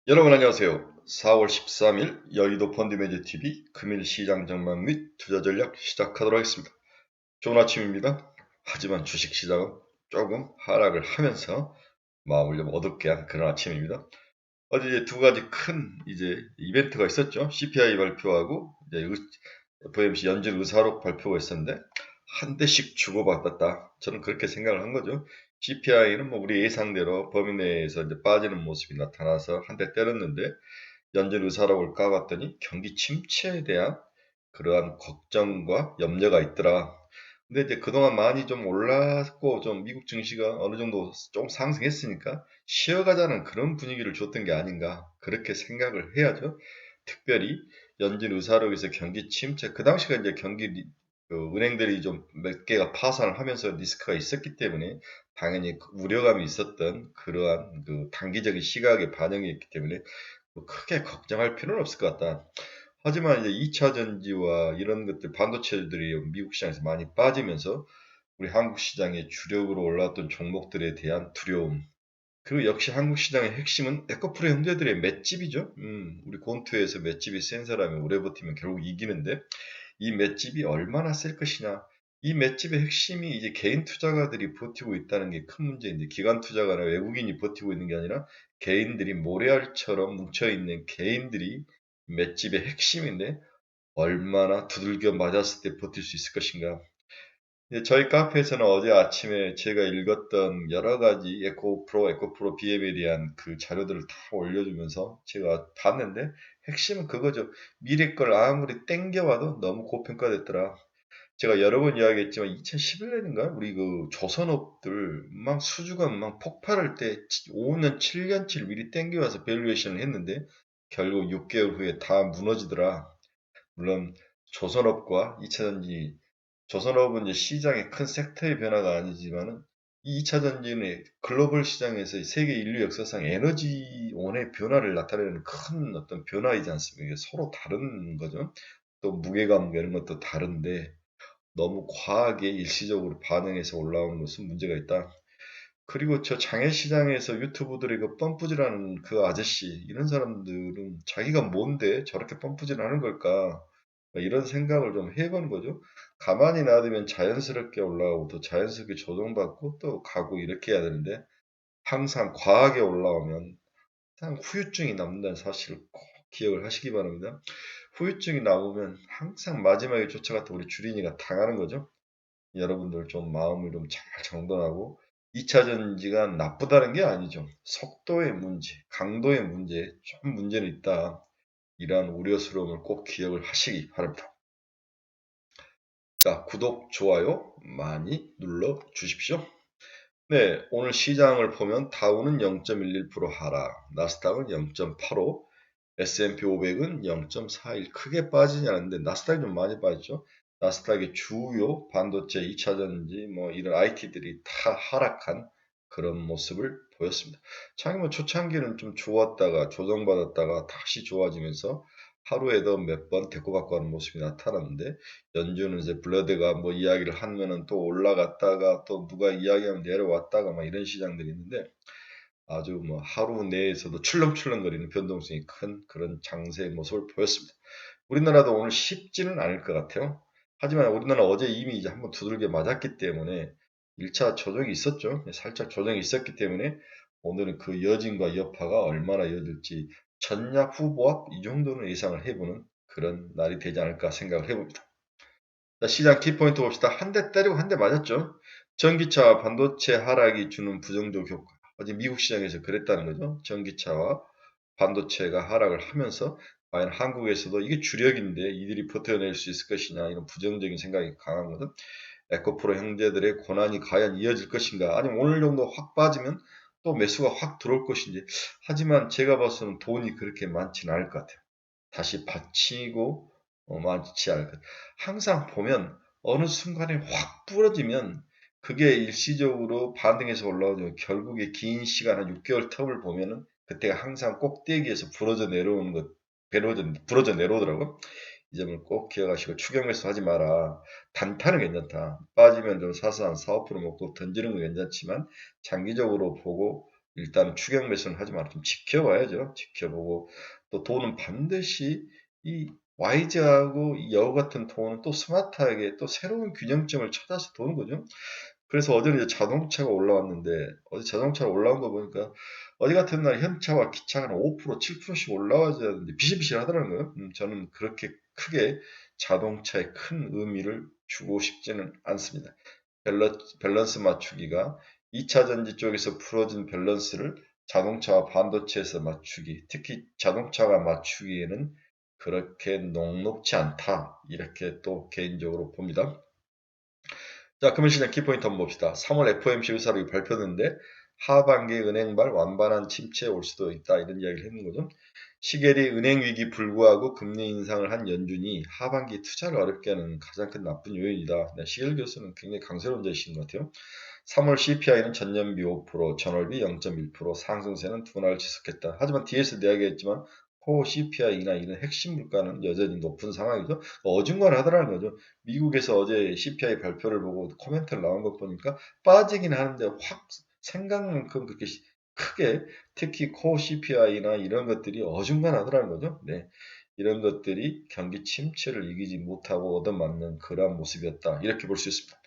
여러분 안녕하세요. 4월 13일 여의도 펀드매니저TV 금일 시장 전망 및 투자 전략 시작하도록 하겠습니다. 좋은 아침입니다. 하지만 주식시장은 조금 하락을 하면서 마음을 좀 어둡게 한 그런 아침입니다. 어제 이제 두 가지 큰 이벤트가 있었죠. CPI 발표하고 이제 FOMC 연준 의사록 발표가 있었는데 한 대씩 주고받았다. 저는 그렇게 생각을 한 거죠. CPI는 뭐 우리 예상대로 범위 내에서 이제 빠지는 모습이 나타나서 한 대 때렸는데 연준 의사록을 까봤더니 경기 침체에 대한 그러한 걱정과 염려가 있더라. 근데 이제 그동안 많이 좀 올랐고 좀 미국 증시가 어느 정도 좀 상승했으니까 쉬어가자는 그런 분위기를 줬던 게 아닌가 그렇게 생각을 해야죠. 특별히 연준 의사록에서 경기 침체 그 당시가 이제 은행들이 좀 몇 개가 파산을 하면서 리스크가 있었기 때문에 당연히 우려감이 있었던 그러한 그 단기적인 시각의 반영이었기 때문에 뭐 크게 걱정할 필요는 없을 것 같다. 하지만 이제 2차 전지와 이런 것들 반도체들이 미국 시장에서 많이 빠지면서 우리 한국 시장의 주력으로 올라왔던 종목들에 대한 두려움. 그리고 역시 한국 시장의 핵심은 에코프로 형제들의 맷집이죠. 우리 권투에서 맷집이 센 사람이 오래 버티면 결국 이기는데 이 맷집이 얼마나 셀 것이냐. 이 맷집의 핵심이 이제 개인 투자가들이 버티고 있다는 게 큰 문제인데 기관 투자가나 외국인이 버티고 있는 게 아니라 개인들이 모래알처럼 뭉쳐있는 개인들이 맷집의 핵심인데 얼마나 두들겨 맞았을 때 버틸 수 있을 것인가. 저희 카페에서는 어제 아침에 제가 읽었던 여러 가지 에코프로 BM에 대한 그 자료들을 다 올려주면서 제가 봤는데 핵심은 그거죠. 미래 걸 아무리 땡겨와도 너무 고평가됐더라. 제가 여러 번 이야기했지만 2011년인가 우리 그 조선업들 막 수주가 막 폭발할 때 5년, 7년치를 미리 땡겨와서 밸류에이션을 했는데 결국 6개월 후에 다 무너지더라. 물론 조선업과 2차전지 조선업은 이제 시장의 큰 섹터의 변화가 아니지만은 이 2차 전지는 글로벌 시장에서 세계 인류 역사상 에너지원의 변화를 나타내는 큰 어떤 변화이지 않습니까? 이게 서로 다른 거죠. 또 무게감 이런 것도 다른데 너무 과하게 일시적으로 반응해서 올라오는 것은 문제가 있다. 그리고 저 장외시장에서 유튜브들의 그 펌프질하는 그 아저씨 이런 사람들은 자기가 뭔데 저렇게 펌프질하는 걸까? 이런 생각을 좀 해보는 거죠. 가만히 놔두면 자연스럽게 올라오고 또 자연스럽게 조정받고 또 가고 이렇게 해야 되는데 항상 과하게 올라오면 항상 후유증이 남는다는 사실을 꼭 기억을 하시기 바랍니다. 후유증이 남으면 항상 마지막에 쫓아갔던 우리 주린이가 당하는 거죠. 여러분들 좀 마음을 좀 잘 정돈하고 2차 전지가 나쁘다는 게 아니죠. 속도의 문제, 강도의 문제, 좀 문제는 있다. 이러한 우려스러움을 꼭 기억을 하시기 바랍니다. 자, 구독, 좋아요 많이 눌러 주십시오. 네, 오늘 시장을 보면 다우는 0.11% 하락, 나스닥은 0.85, S&P 500은 0.41 크게 빠지지 않았는데 나스닥이 좀 많이 빠졌죠. 나스닥의 주요 반도체 2차전지 뭐 이런 IT들이 다 하락한 그런 모습을 보였습니다. 뭐 초창기는 좀 좋았다가 조정받았다가 다시 좋아지면서 하루에도 몇 번 데리고받고 하는 모습이 나타났는데 연준은 이제 블러드가 뭐 이야기를 하면은 또 올라갔다가 또 누가 이야기하면 내려왔다가 막 이런 시장들이 있는데 아주 뭐 하루 내에서도 출렁출렁거리는 변동성이 큰 그런 장세의 모습을 보였습니다. 우리나라도 오늘 쉽지는 않을 것 같아요. 하지만 우리나라 어제 이미 이제 한번 두들겨 맞았기 때문에 1차 조정이 있었죠. 살짝 조정이 있었기 때문에 오늘은 그 여진과 여파가 얼마나 이어질지 전략 후보합 이 정도는 예상을 해보는 그런 날이 되지 않을까 생각을 해봅니다. 자, 시장 키포인트 봅시다. 한 대 때리고 한 대 맞았죠. 전기차와 반도체 하락이 주는 부정적 효과. 어제 미국 시장에서 그랬다는 거죠. 전기차와 반도체가 하락을 하면서 과연 한국에서도 이게 주력인데 이들이 버텨낼 수 있을 것이냐 이런 부정적인 생각이 강한 것은 에코프로 형제들의 고난이 과연 이어질 것인가 아니면 오늘 정도 확 빠지면 또 매수가 확 들어올 것인지 하지만 제가 봐서는 돈이 그렇게 많지는 않을 것 같아요. 다시 받치고 많지 않을 것 같아요. 항상 보면 어느 순간에 확 부러지면 그게 일시적으로 반등해서 올라오죠. 결국에 긴 시간 한 6개월 텀을 보면은 그때가 항상 꼭대기에서 부러져 내려오는 것, 부러져 내려오더라고. 이 점을 꼭 기억하시고 추격 매수 하지 마라. 단타는 괜찮다. 빠지면 좀 사서 한 4, 5% 먹고 던지는 건 괜찮지만 장기적으로 보고 일단 추격 매수는 하지 말고 좀 지켜봐야죠. 지켜보고 또 돈은 반드시 이 와이즈하고 이 여우 같은 돈은 또 스마트하게 또 새로운 균형점을 찾아서 도는 거죠. 그래서 어제는 이제 자동차가 올라왔는데 어제 자동차가 올라온 거 보니까 어제 같은 날 현차와 기차가 5%, 7%씩 올라와야 되는데 비실비실하더라고요. 저는 그렇게 크게 자동차에 큰 의미를 주고 싶지는 않습니다. 밸런스 맞추기가 2차 전지 쪽에서 풀어진 밸런스를 자동차와 반도체에서 맞추기, 특히 자동차가 맞추기에는 그렇게 녹록지 않다. 이렇게 또 개인적으로 봅니다. 자, 금융시장 키포인트 한번 봅시다. 3월 FOMC 의사록이 발표됐는데 하반기 은행발 완반한 침체에 올 수도 있다. 이런 이야기를 했는 거죠. 시겔이 은행 위기 불구하고 금리 인상을 한 연준이 하반기 투자를 어렵게 하는 가장 큰 나쁜 요인이다. 네, 시겔 교수는 굉장히 강세론자이신 것 같아요. 3월 CPI는 전년비 5%, 전월비 0.1% 상승세는 둔화를 지속했다. 하지만 뒤에서 이야기했지만 코어 CPI나 이런 핵심 물가는 여전히 높은 상황이죠. 어중간하더라는 거죠. 미국에서 어제 CPI 발표를 보고 코멘트를 나온 것 보니까 빠지긴 하는데 확 생각만큼 그렇게 크게 특히 코어 CPI나 이런 것들이 어중간하더라는 거죠. 네. 이런 것들이 경기 침체를 이기지 못하고 얻어맞는 그러한 모습이었다. 이렇게 볼 수 있습니다.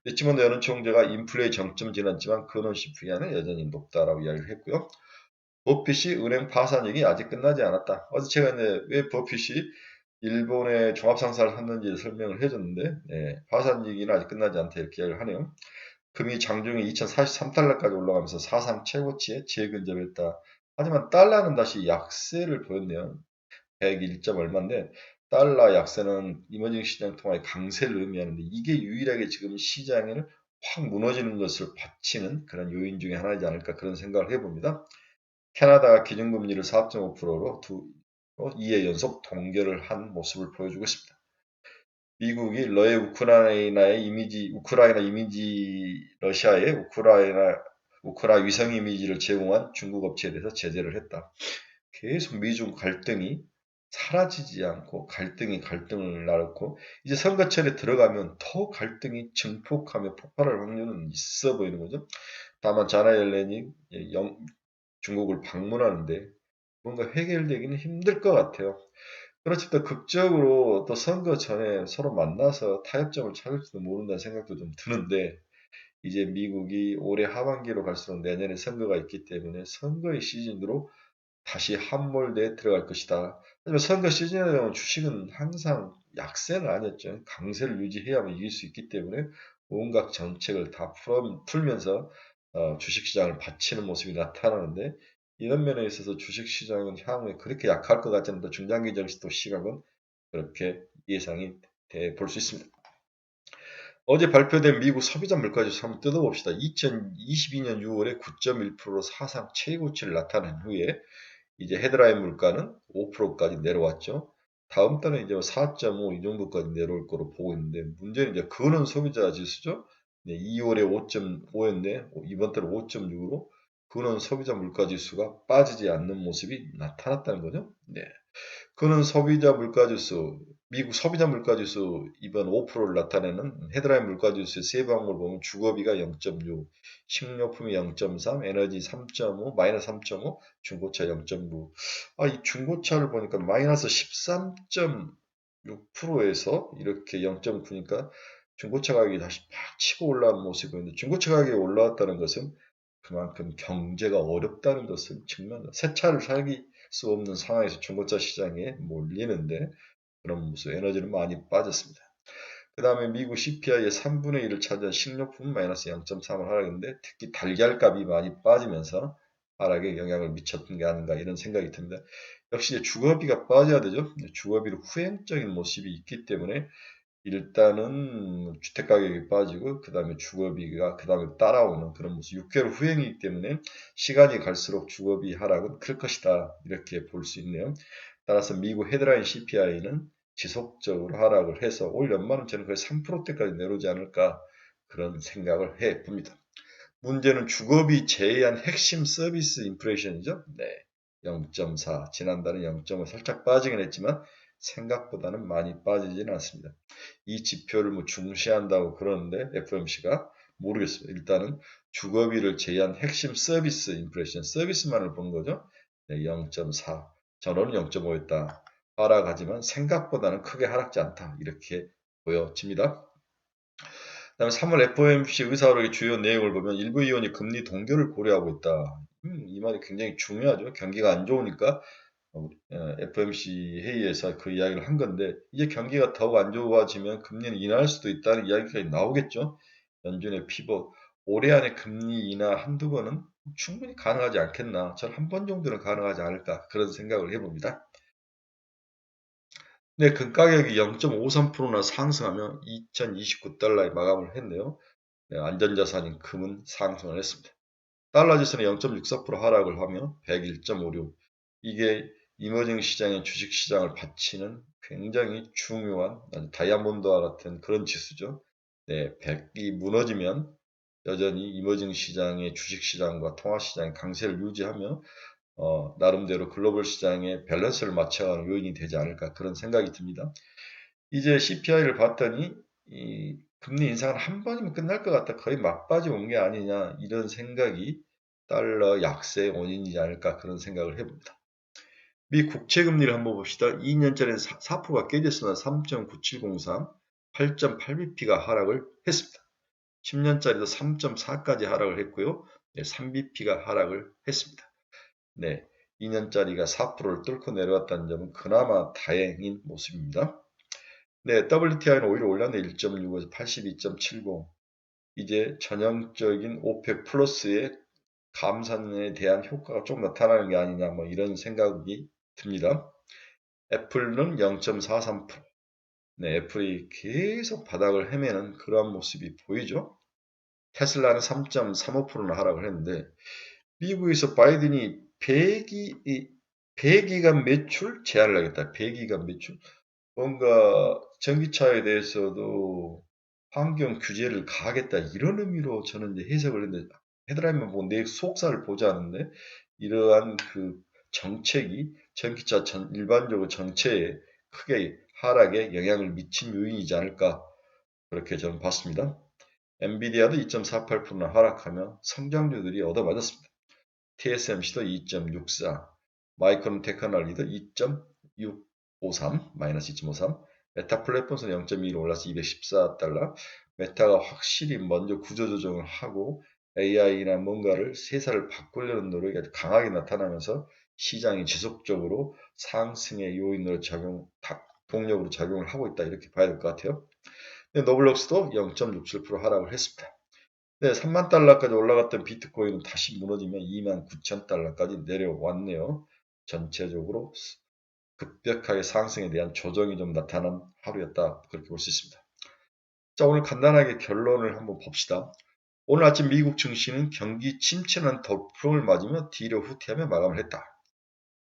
리치먼드 연은 총재가 인플레의 정점 지났지만 근원 CPI는 여전히 높다라고 이야기를 했고요. 버핏이 은행 파산 얘기 아직 끝나지 않았다. 어제 제가 이제 왜 버핏이 일본의 종합상사를 샀는지 설명을 해줬는데 파산 얘기는 아직 끝나지 않다 이렇게 이야기를 하네요. 금이 장중에 2043달러까지 올라가면서 사상 최고치에 재근접했다. 하지만 달러는 다시 약세를 보였네요. 101점 얼마인데 달러 약세는 이머징 시장 통화의 강세를 의미하는데 이게 유일하게 지금 시장을 확 무너지는 것을 받치는 그런 요인 중에 하나이지 않을까 그런 생각을 해봅니다. 캐나다가 기준금리를 4.5%로 2회 연속 동결을 한 모습을 보여주고 있습니다. 미국이 우크라이나 이미지, 러시아의 우크라 위성 이미지를 제공한 중국 업체에 대해서 제재를 했다. 계속 미중 갈등이 사라지지 않고 갈등을 낳고 이제 선거철에 들어가면 더 갈등이 증폭하며 폭발할 확률은 있어 보이는 거죠. 다만 자나 옐렌이 중국을 방문하는데 뭔가 해결되기는 힘들 것 같아요. 그렇지 또 극적으로 또 선거 전에 서로 만나서 타협점을 찾을지도 모른다는 생각도 좀 드는데 이제 미국이 올해 하반기로 갈수록 내년에 선거가 있기 때문에 선거의 시즌으로 다시 함몰대에 들어갈 것이다. 하지만 선거 시즌에 되면 주식은 항상 약세는 아니었죠. 강세를 유지해야만 이길 수 있기 때문에 온갖 정책을 다 풀면서 주식시장을 받치는 모습이 나타나는데 이런 면에 있어서 주식시장은 향후에 그렇게 약할 것 같지 않다. 중장기적 시각은 그렇게 예상이 돼 볼 수 있습니다. 어제 발표된 미국 소비자 물가지수 한번 뜯어봅시다. 2022년 6월에 9.1%로 사상 최고치를 나타낸 후에 이제 헤드라인 물가는 5%까지 내려왔죠. 다음 달에 이제 4.5 이 정도까지 내려올 거로 보고 있는데 문제는 이제 그거는 소비자 지수죠. 네, 2월에 5.5였네. 이번 달에 5.6으로 그거는 소비자 물가 지수가 빠지지 않는 모습이 나타났다는 거죠. 네. 그는 소비자 물가지수, 미국 소비자 물가지수 이번 5%를 나타내는 헤드라인 물가지수의 세 방법을 보면 주거비가 0.6, 식료품이 0.3, 에너지 3.5, 마이너스 3.5, 중고차 0.9. 이 중고차를 보니까 마이너스 13.6%에서 이렇게 0.9니까 중고차 가격이 다시 팍 치고 올라온 모습이 보이는데 중고차 가격이 올라왔다는 것은 그만큼 경제가 어렵다는 것을 증명합니다. 새 차를 사기 수 없는 상황에서 중고차 시장에 몰리는데 그런 모습 에너지는 많이 빠졌습니다. 그 다음에 미국 CPI의 3분의 1을 차지한 식료품 마이너스 0.3을 하락했는데 특히 달걀값이 많이 빠지면서 하락에 영향을 미쳤던 게 아닌가 이런 생각이 듭니다. 역시 주거비가 빠져야 되죠. 주거비로 후행적인 모습이 있기 때문에 일단은 주택가격이 빠지고 그 다음에 주거비가 그 다음에 따라오는 그런 모습 6개월 후행이기 때문에 시간이 갈수록 주거비 하락은 클 것이다 이렇게 볼 수 있네요. 따라서 미국 헤드라인 CPI는 지속적으로 하락을 해서 올 연말은 저는 거의 3%대까지 내려오지 않을까 그런 생각을 해 봅니다. 문제는 주거비 제외한 핵심 서비스 인플레이션이죠. 네, 0.4 지난달은 0.5 살짝 빠지긴 했지만 생각보다는 많이 빠지지는 않습니다. 이 지표를 뭐 중시한다고 그러는데 FOMC가 모르겠어요. 일단은 주거비를 제외한 핵심 서비스 인플레이션, 서비스만을 본 거죠. 네, 0.4, 전원은 0.5였다. 하락하지만 생각보다는 크게 하락지 않다. 이렇게 보여집니다. 그다음에 3월 FOMC 의사결의 주요 내용을 보면 일부 의원이 금리 동결을 고려하고 있다. 이 말이 굉장히 중요하죠. 경기가 안 좋으니까 FOMC 회의에서 그 이야기를 한 건데 이제 경기가 더욱 안 좋아지면 금리는 인하할 수도 있다는 이야기가 나오겠죠. 연준의 피벗 올해 안에 금리 인하 한두 번은 충분히 가능하지 않겠나. 저는 한 번 정도는 가능하지 않을까 그런 생각을 해봅니다. 네, 금 가격이 0.53%나 상승하며 2029달러에 마감을 했네요. 네, 안전자산인 금은 상승을 했습니다. 달러 지수는 0.64% 하락을 하며 101.56. 이게 이머징 시장의 주식 시장을 받치는 굉장히 중요한 다이아몬드와 같은 그런 지수죠. 네, 100이 무너지면 여전히 이머징 시장의 주식 시장과 통화 시장의 강세를 유지하며 나름대로 글로벌 시장의 밸런스를 맞춰가는 요인이 되지 않을까 그런 생각이 듭니다. 이제 CPI를 봤더니 이 금리 인상은 한 번이면 끝날 것 같다. 거의 막바지 온 게 아니냐 이런 생각이 달러 약세의 원인이지 않을까 그런 생각을 해봅니다. 미 국채 금리를 한번 봅시다. 2년짜리는 4%가 깨졌으나 3.9703, 8.8bp가 하락을 했습니다. 10년짜리도 3.4까지 하락을 했고요. 네, 3bp가 하락을 했습니다. 네, 2년짜리가 4%를 뚫고 내려왔다는 점은 그나마 다행인 모습입니다. 네, WTI는 오히려 올랐네. 1.65에서 82.70. 이제 전형적인 오펙 플러스의 감산에 대한 효과가 좀 나타나는 게 아니냐, 뭐 이런 생각이 듭니다. 애플은 0.43%. 네, 애플이 계속 바닥을 헤매는 그러한 모습이 보이죠. 테슬라는 3.35%나 하락을 했는데, 미국에서 바이든이 100기간 매출 제한을 하겠다. 100기간 매출. 뭔가 전기차에 대해서도 환경 규제를 가하겠다 이런 의미로 저는 이제 해석을 했는데 헤드라인만 보고 내 속사를 보지 않는데 이러한 그 정책이 전기차 일반적으로 전체에 크게 하락에 영향을 미친 요인이지 않을까 그렇게 저는 봤습니다. 엔비디아도 2.48%나 하락하며 성장주들이 얻어맞았습니다. TSMC도 2.64, 마이크론 테크놀리도 2.653, 마이너스 2.53, 메타 플랫폼은 0.21 올라서 214달러. 메타가 확실히 먼저 구조조정을 하고 AI나 뭔가를 세사를 바꾸려는 노력이 아주 강하게 나타나면서 시장이 지속적으로 상승의 요인으로 동력으로 작용을 하고 있다 이렇게 봐야 될 것 같아요. 노블록스도 0.67% 하락을 했습니다. 네, 3만 달러까지 올라갔던 비트코인은 다시 무너지며 2만 9천 달러까지 내려왔네요. 전체적으로 급격하게 상승에 대한 조정이 좀 나타난 하루였다. 그렇게 볼 수 있습니다. 자, 오늘 간단하게 결론을 한번 봅시다. 오늘 아침 미국 증시는 경기 침체라는 돌풍을 맞으며 뒤로 후퇴하며 마감을 했다.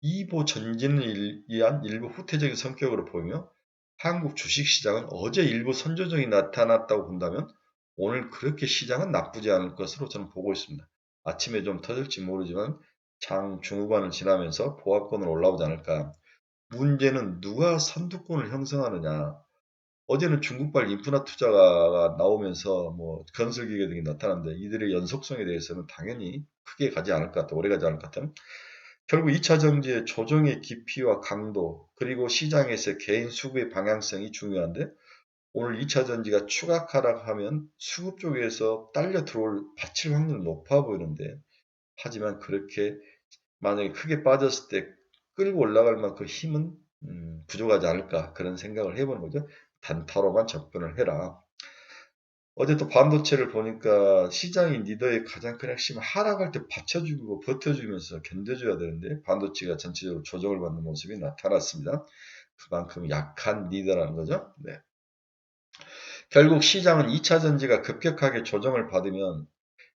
2보 전진을 위한 일부 후퇴적인 성격으로 보이며 한국 주식시장은 어제 일부 선조정이 나타났다고 본다면 오늘 그렇게 시장은 나쁘지 않을 것으로 저는 보고 있습니다. 아침에 좀 터질지 모르지만 장 중후반을 지나면서 보합권으로 올라오지 않을까. 문제는 누가 선두권을 형성하느냐. 어제는 중국발 인프라 투자가 나오면서 뭐 건설기계 등이 나타났는데 이들의 연속성에 대해서는 당연히 크게 가지 않을 것 같다. 오래 가지 않을 것 같은. 결국 2차 정지의 조정의 깊이와 강도 그리고 시장에서 개인 수급의 방향성이 중요한데 오늘 2차 전지가 추가 하락하면 수급 쪽에서 딸려 들어올 받칠 확률은 높아 보이는데 하지만 그렇게 만약에 크게 빠졌을 때 끌고 올라갈 만큼 힘은 부족하지 않을까 그런 생각을 해보는 거죠. 단타로만 접근을 해라. 어제 또 반도체를 보니까 시장인 리더의 가장 큰 핵심은 하락할 때 받쳐주고 버텨주면서 견뎌줘야 되는데 반도체가 전체적으로 조정을 받는 모습이 나타났습니다. 그만큼 약한 리더라는 거죠. 네. 결국 시장은 2차 전지가 급격하게 조정을 받으면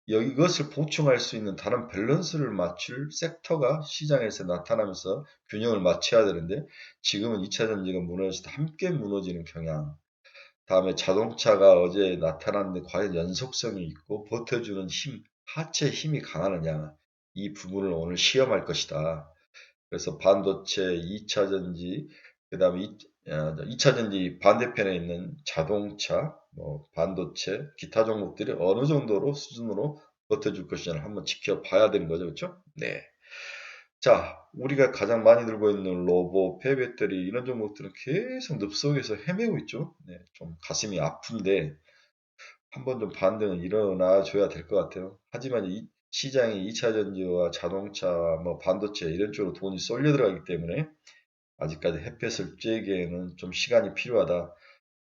이것을 보충할 수 있는 다른 밸런스를 맞출 섹터가 시장에서 나타나면서 균형을 맞춰야 되는데 지금은 2차 전지가 무너져서 함께 무너지는 경향. 다음에 자동차가 어제 나타났는데 과연 연속성이 있고 버텨주는 힘, 하체 힘이 강하느냐 이 부분을 오늘 시험할 것이다. 그래서 반도체, 2차 전지, 그 다음에 2차전지 반대편에 있는 자동차, 뭐 반도체, 기타 종목들이 어느 정도로 수준으로 버텨줄 것이냐를 한번 지켜봐야 되는 거죠. 그렇죠? 네. 자, 우리가 가장 많이 들고 있는 로봇, 폐배터리 이런 종목들은 계속 늪속에서 헤매고 있죠. 네, 좀 가슴이 아픈데 한번 좀 반등은 일어나 줘야 될 것 같아요. 하지만 이 시장이 2차 전지와 자동차, 뭐 반도체 이런 쪽으로 돈이 쏠려 들어가기 때문에 아직까지 햇볕을 쬐기에는 좀 시간이 필요하다.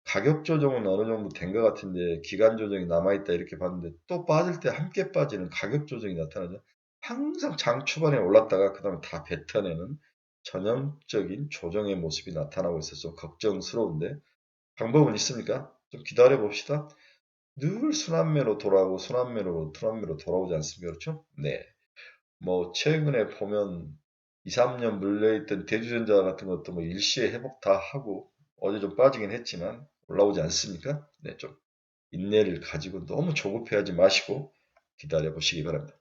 가격 조정은 어느 정도 된 것 같은데 기간 조정이 남아있다 이렇게 봤는데 또 빠질 때 함께 빠지는 가격 조정이 나타나죠. 항상 장 초반에 올랐다가 그 다음에 다 뱉어내는 전형적인 조정의 모습이 나타나고 있어서 걱정스러운데 방법은 있습니까? 좀 기다려 봅시다. 늘 순환매로 돌아오고 순환매로 돌아오지 않습니까? 그렇죠? 네. 뭐 최근에 보면 2, 3년 물려있던 대주전자 같은 것도 뭐 일시에 회복 다 하고 어제 좀 빠지긴 했지만 올라오지 않습니까? 네, 좀 인내를 가지고 너무 조급해하지 마시고 기다려 보시기 바랍니다.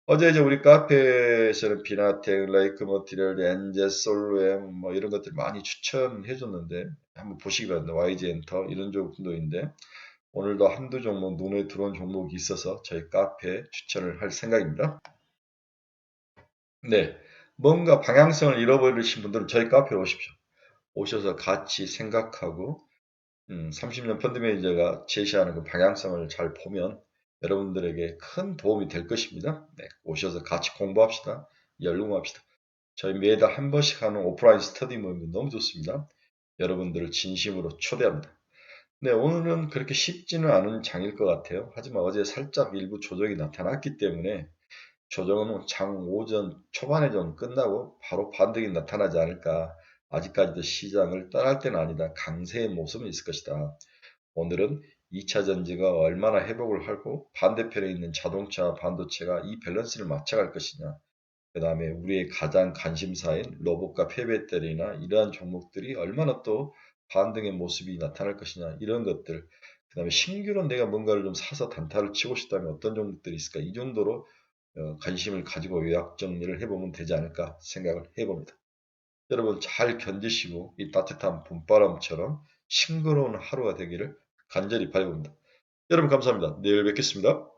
어제 이제 우리 카페에서는 비나텍, 레이크 머티리얼, 엔제, 솔루엠 뭐 이런 것들 많이 추천해 줬는데 한번 보시기 바랍니다. YG 엔터 이런 종목인데 오늘도 한두 종목 눈에 들어온 종목이 있어서 저희 카페에 추천을 할 생각입니다. 네. 뭔가 방향성을 잃어버리신 분들은 저희 카페로 오십시오. 오셔서 같이 생각하고 30년 펀드 매니저가 제시하는 그 방향성을 잘 보면 여러분들에게 큰 도움이 될 것입니다. 네, 오셔서 같이 공부합시다. 연구합시다. 저희 매달 한 번씩 하는 오프라인 스터디 모임도 너무 좋습니다. 여러분들을 진심으로 초대합니다. 네, 오늘은 그렇게 쉽지는 않은 장일 것 같아요. 하지만 어제 살짝 일부 조정이 나타났기 때문에 조정은 장 오전 초반에 좀 끝나고 바로 반등이 나타나지 않을까. 아직까지도 시장을 떠날 때는 아니다. 강세의 모습은 있을 것이다. 오늘은 2차 전지가 얼마나 회복을 하고 반대편에 있는 자동차, 반도체가 이 밸런스를 맞춰갈 것이냐. 그 다음에 우리의 가장 관심사인 로봇과 폐배터리나 이러한 종목들이 얼마나 또 반등의 모습이 나타날 것이냐. 이런 것들. 그 다음에 신규로 내가 뭔가를 좀 사서 단타를 치고 싶다면 어떤 종목들이 있을까. 이 정도로 관심을 가지고 요약 정리를 해보면 되지 않을까 생각을 해봅니다. 여러분 잘 견디시고 이 따뜻한 봄바람처럼 싱그러운 하루가 되기를 간절히 바라봅니다. 여러분 감사합니다. 내일 뵙겠습니다.